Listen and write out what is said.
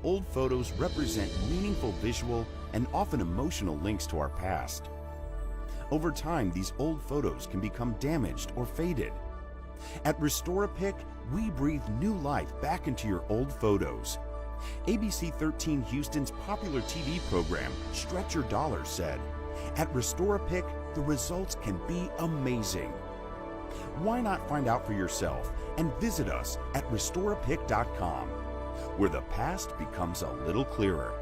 old photos represent meaningful visual and often emotional links to our past. Over time, these old photos can become damaged or faded. At Restore a Pic, we breathe new life back into your old photos. ABC 13 Houston's popular TV program, Stretch Your Dollars, said, "At Restore a Pic, the results can be amazing." Why not find out for yourself and visit us at restoreapic.com, where the past becomes a little clearer.